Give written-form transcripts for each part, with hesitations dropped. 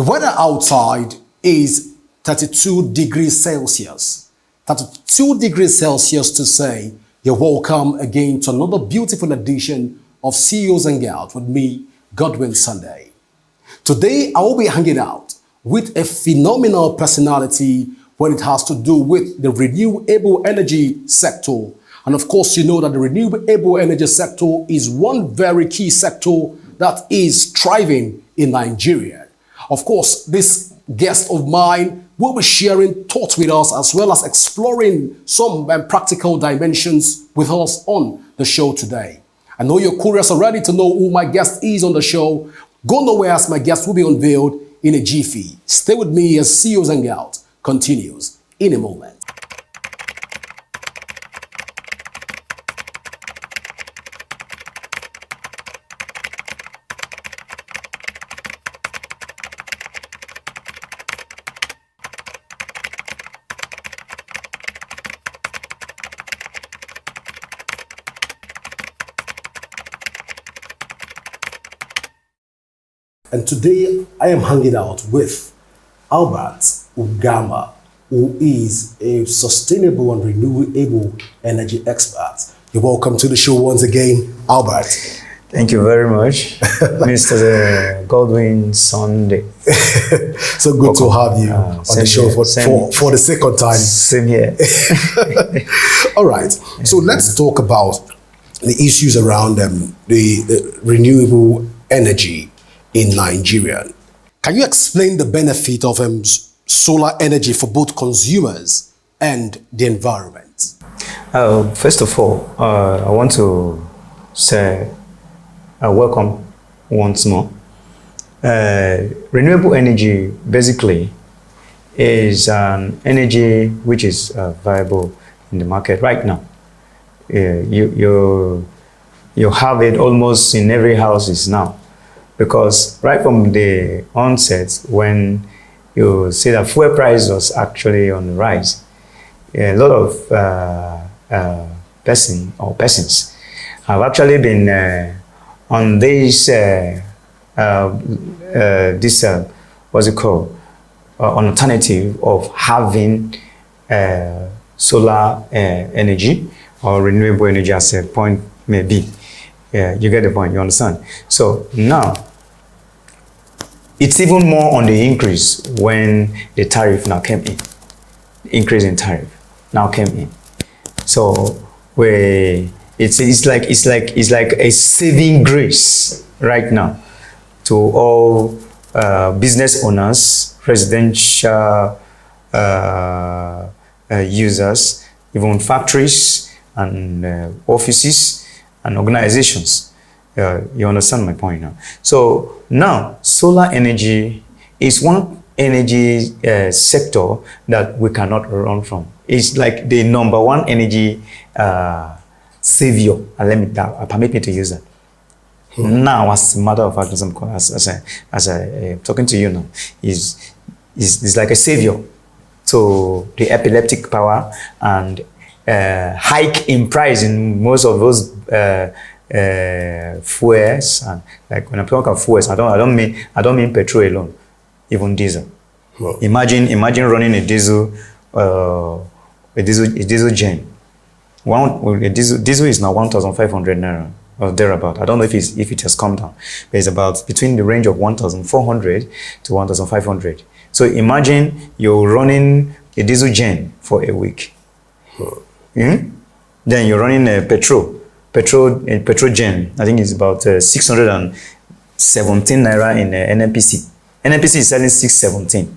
The weather outside is 32 degrees Celsius. 32 degrees Celsius to say you're welcome again to another beautiful edition of CEOs Hangout with me, Godwin Sunday. Today, I will be hanging out with a phenomenal personality when it has to do with the renewable energy sector. And of course, you know that the renewable energy sector is one very key sector that is thriving in Nigeria. Of course, this guest of mine will be sharing thoughts with us as well as exploring some practical dimensions with us on the show today. I know you're curious already to know who my guest is on the show. Go nowhere as my guest will be unveiled in a jiffy. Stay with me as CEOs Hangout continues in a moment. And today I am hanging out with Ugama, who is a sustainable and renewable energy expert. You're welcome to the show once again, Albert. Thank you very much, Mr. Godwin Sunday. So good to have you on the show for the second time. Same here. All right, so let's talk about the issues around the renewable energy in Nigeria. Can you explain the benefit of solar energy for both consumers and the environment? First of all, I want to say welcome once more. Renewable energy basically is an energy which is viable in the market right now. You have it almost in every house now. Because right from the onset, when you see that fuel price was actually on the rise, a lot of persons have actually been on this what's it called, an alternative of having solar energy or renewable energy, as a point may be. Yeah, you get the point, you understand? So now, it's even more on the increase when the tariff now came in. The increase in tariff now came in. So it's like a saving grace right now to all business owners, residential users, even factories and offices and organizations. You understand my point now. So now, solar energy is one energy sector that we cannot run from. It's like the number one energy savior. And permit me to use that. Now, as a matter of fact, as I talking to you now, is like a savior to the epileptic power and hike in price in most of those fuels. And like when I'm talking about fuels, I don't mean petrol alone, even diesel. Wow. Imagine running a diesel gen. Diesel is now 1,500 naira or thereabout. I don't know if it has come down, but it's about between the range of 1,400 to 1,500. So imagine you're running a diesel gen for a week. Wow. Then you're running a petrol gen. I think it's about 617 naira in NNPC. NNPC is selling 617.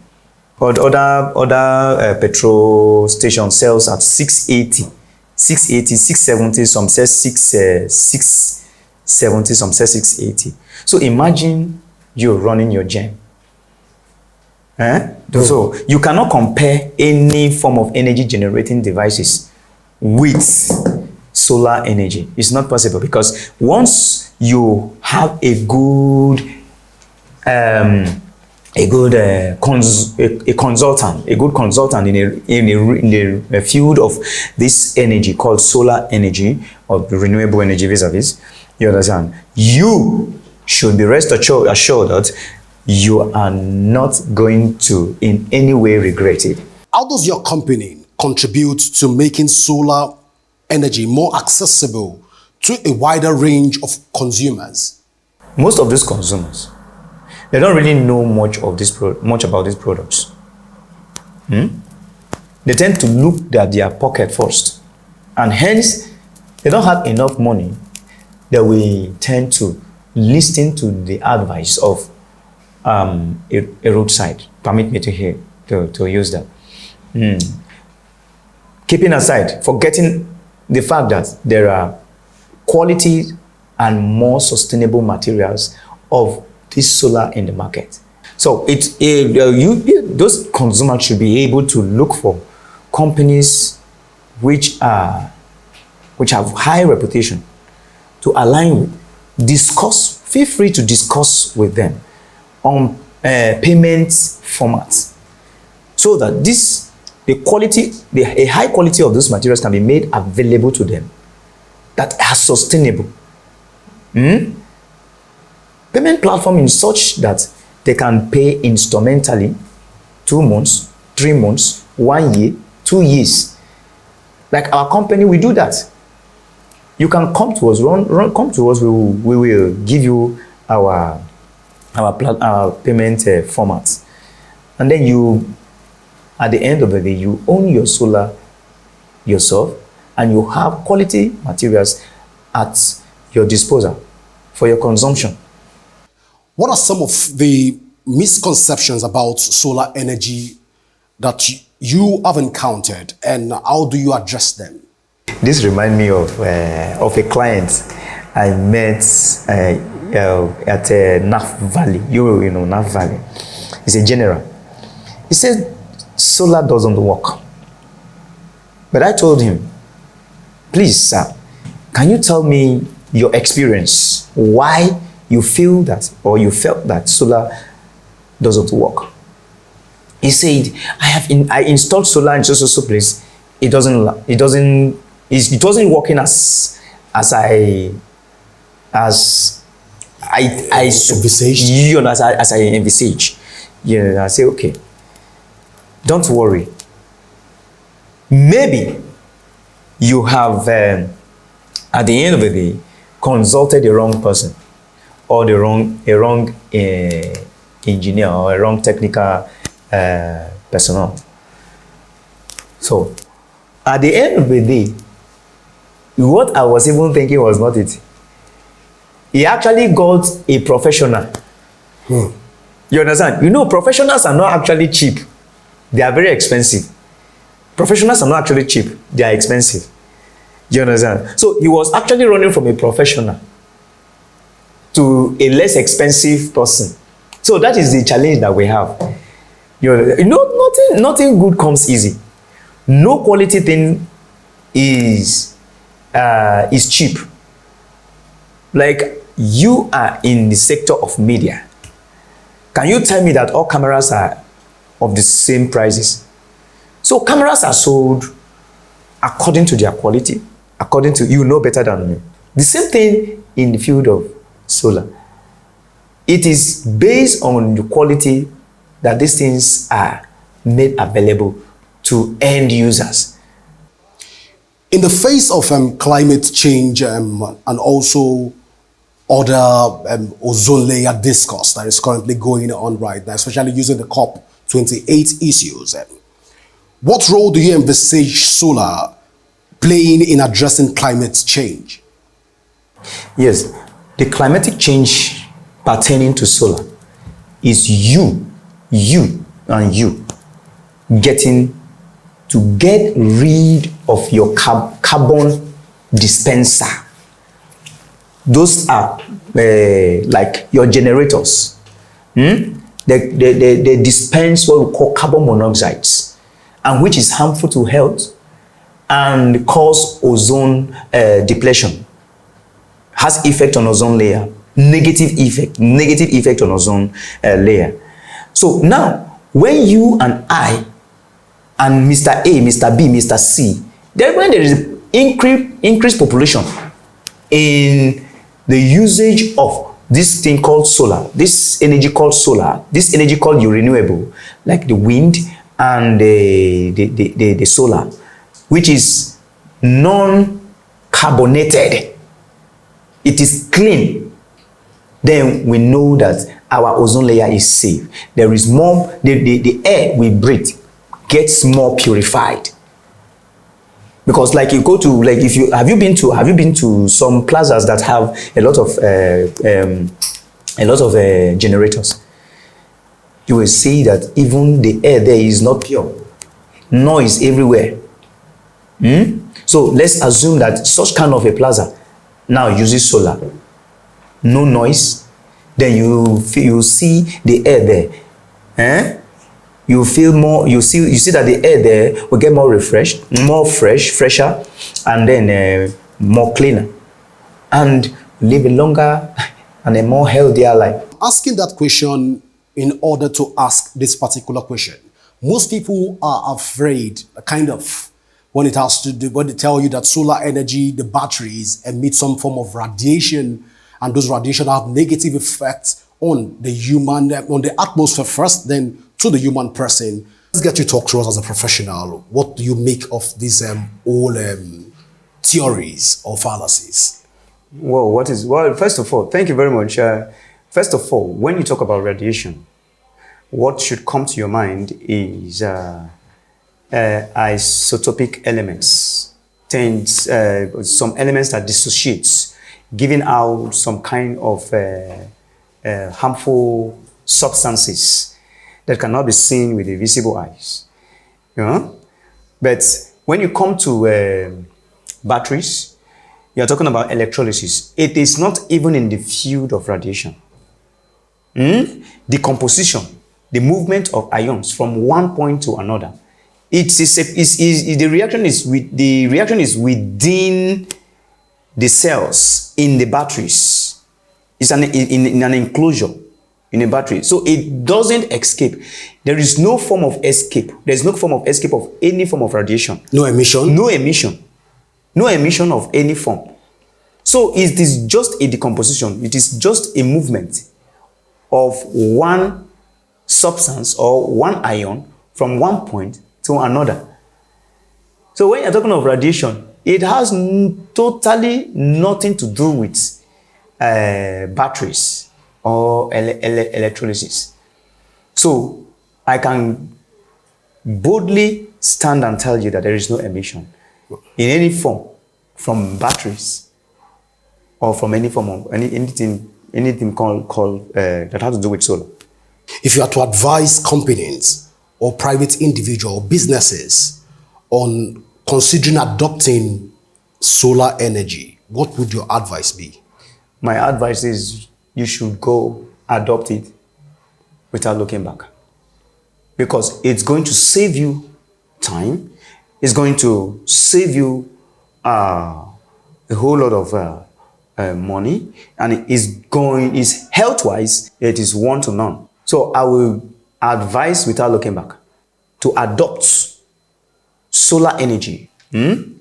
But other petrol station sells at 680, 670. Some says 670. Some says 680. So imagine you're running your gen. So you cannot compare any form of energy generating devices with solar energy. It's not possible, because once you have a good consultant in a field of this energy called solar energy or renewable energy vis-a-vis, you understand, you should be assured that you are not going to in any way regret it. How does your company contribute to making solar energy more accessible to a wider range of consumers? Most of these consumers, they don't really know much about these products. They tend to look at their pocket first, and hence they don't have enough money that we tend to listen to the advice of a roadside. Permit me to use that. Keeping aside, forgetting the fact that there are quality and more sustainable materials of this solar in the market. So those consumers should be able to look for companies which have high reputation to align with. Feel free to discuss with them on payment formats, so that a high quality of those materials can be made available to them that are sustainable. Payment platform in such that they can pay instrumentally 2 months, 3 months, 1 year, 2 years. Like our company, we do that. You can come to us, come to us. We will give you our payment formats, and then you, at the end of the day, you own your solar yourself, and you have quality materials at your disposal for your consumption. What are some of the misconceptions about solar energy that you have encountered, and how do you address them? This reminds me of a client I met at Naf Valley. You know Naf Valley. He's a general. He said solar doesn't work. But I told him, please, sir, can you tell me your experience? Why you feel that, or you felt that solar doesn't work? He said, I installed solar in so place. It wasn't working as I envisaged. You know, as I envisaged. You know, I say, okay, don't worry. Maybe you have, at the end of the day, consulted the wrong person, or a wrong engineer, or a wrong technical personnel. So, at the end of the day, what I was even thinking was not it. He actually got a professional. You understand? You know, professionals are not actually cheap. They are very expensive. Professionals are not actually cheap. They are expensive. You understand? So he was actually running from a professional to a less expensive person. So that is the challenge that we have. You know, nothing good comes easy. No quality thing is cheap. Like, you are in the sector of media. Can you tell me that all cameras are of the same prices? So cameras are sold according to their quality, according to, you know better than me. The same thing in the field of solar. It is based on the quality that these things are made available to end users. In the face of climate change and also other ozone layer discourse that is currently going on right now, especially using the COP28 issues, what role do you envisage solar playing in addressing climate change? Yes, the climatic change pertaining to solar is you getting to get rid of your carbon dispenser. Those are like your generators. They dispense what we call carbon monoxides, and which is harmful to health and cause ozone depletion. Has effect on ozone layer, negative effect on ozone layer. So now, when you and I and Mr. A, Mr. B, Mr. C, when there is increased population in the usage of this thing called solar, this energy called solar, this energy called your renewable, like the wind and the solar, which is non-carbonated, it is clean, then we know that our ozone layer is safe. There is more, the air we breathe gets more purified. Because like you go to, like if you have you been to some plazas that have a lot of generators, you will see that even the air there is not pure. Noise everywhere. So let's assume that such kind of a plaza now uses solar. No noise. Then you see the air there. You feel more, you see that the air there will get more refreshed, more fresher, and then more cleaner, and live a longer and a more healthier life. Asking that question in order to ask this particular question. Most people are afraid, kind of, when it has to do, when they tell you that solar energy, the batteries emit some form of radiation, and those radiation have negative effects on the human, on the atmosphere first, then to the human person. Let's get you to talk to us as a professional. What do you make of these all theories or fallacies? Well, first of all, thank you very much. First of all, when you talk about radiation, what should come to your mind is isotopic elements, things, some elements that dissociates, giving out some kind of harmful substances that cannot be seen with the visible eyes. You know? But when you come to batteries, you're talking about electrolysis. It is not even in the field of radiation. The composition, the movement of ions from one point to another, the reaction is within the cells in the batteries. It's in an enclosure in a battery, so it doesn't escape. There is no form of escape. There's no form of escape of any form of radiation. No emission? No emission. No emission of any form. So it is just a decomposition. It is just a movement of one substance or one ion from one point to another. So when you're talking of radiation, it has totally nothing to do with batteries or electrolysis. So I can boldly stand and tell you that there is no emission in any form from batteries or from any form of anything called that has to do with solar. If you are to advise companies or private individual businesses on considering adopting solar energy, what would your advice be? My advice is you should go adopt it without looking back, because it's going to save you time. It's going to save you a whole lot of money, and it is health-wise, it is 1 to none. So I will advise without looking back to adopt solar energy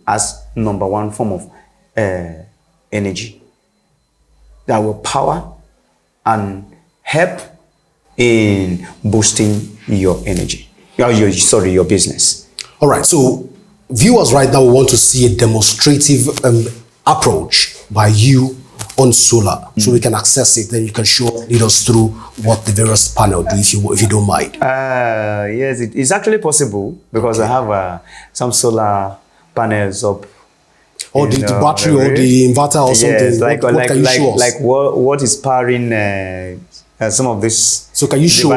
as number one form of energy that will power and help in boosting your energy, your business. All right, so viewers right now want to see a demonstrative approach by you on solar, so we can access it. Then you can lead us through what the various panel do, if you don't mind. Yes, it's actually possible, because I have some solar panels up. Or the battery or the inverter or something. Yes, what can you show us? Like what is powering some of this. So can you show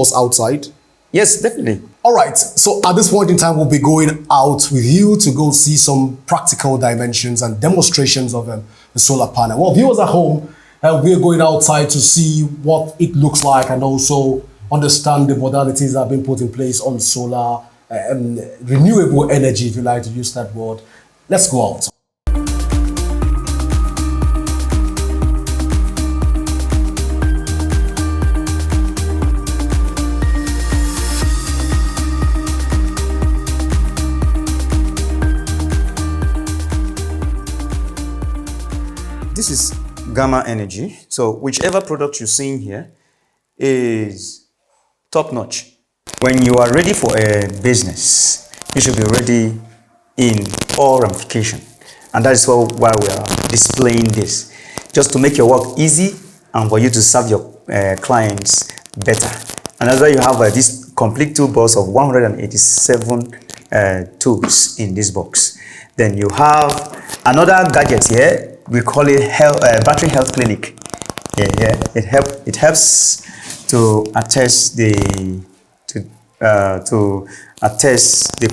us outside? Yes, definitely. All right. So at this point in time, we'll be going out with you to go see some practical dimensions and demonstrations of the solar panel. Well, viewers at home, we're going outside to see what it looks like and also understand the modalities that have been put in place on solar renewable energy, if you like to use that word. Let's go out. This is GAMAA ENERGY. So whichever product you're seeing here is top notch. When you are ready for a business, you should be ready in all ramification. And that is why we are displaying this, just to make your work easy and for you to serve your clients better. And that's why you have this complete toolbox of 187 tools in this box. Then you have another gadget here. We call it battery health clinic. Yeah. It helps to attest the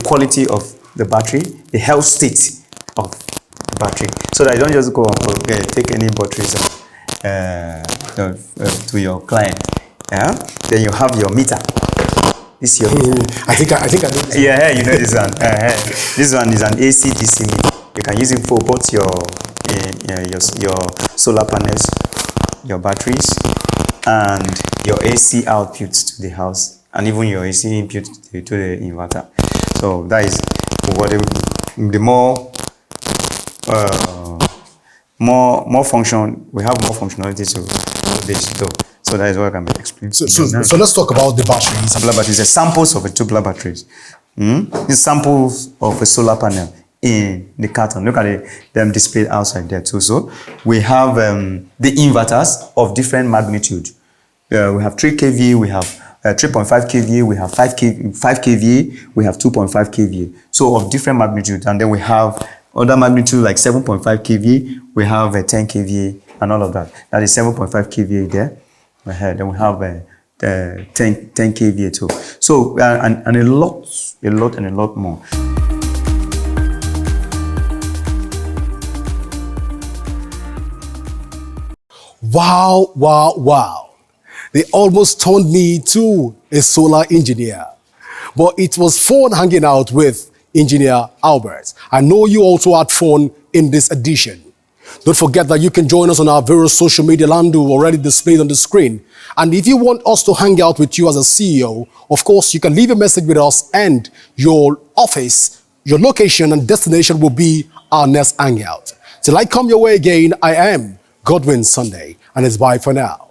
quality of the battery, the health state of the battery, so that you don't just go and take any batteries to your client. Yeah. Then you have your meter. This is your I think I know this. Yeah, you know this one. This one is an AC DC meter. You can use it for both your solar panels, your batteries, and your AC output to the house, and even your AC input to the inverter. So that is what the more function, we have more functionality to this though. So that is what can be explained. So let's talk about the batteries. Tubular batteries, the samples of a tubular batteries. The samples of a solar panel in the carton. Look at them displayed outside there too. So we have the inverters of different magnitude. We have 3 kV, we have 3.5 kV, we have 5 kV, we have 2.5 kV. So of different magnitude. And then we have other magnitude like 7.5 kV, we have 10 kV and all of that. That is 7.5 kV there. Then we have 10 kVA too. So and a lot more. Wow. They almost turned me to a solar engineer. But it was fun hanging out with Engineer Albert. I know you also had fun in this edition. Don't forget that you can join us on our various social media handle already displayed on the screen. And if you want us to hang out with you as a CEO, of course, you can leave a message with us, and your office, your location and destination will be our next hangout. Till I come your way again, I am Godwin Sunday, and it's bye for now.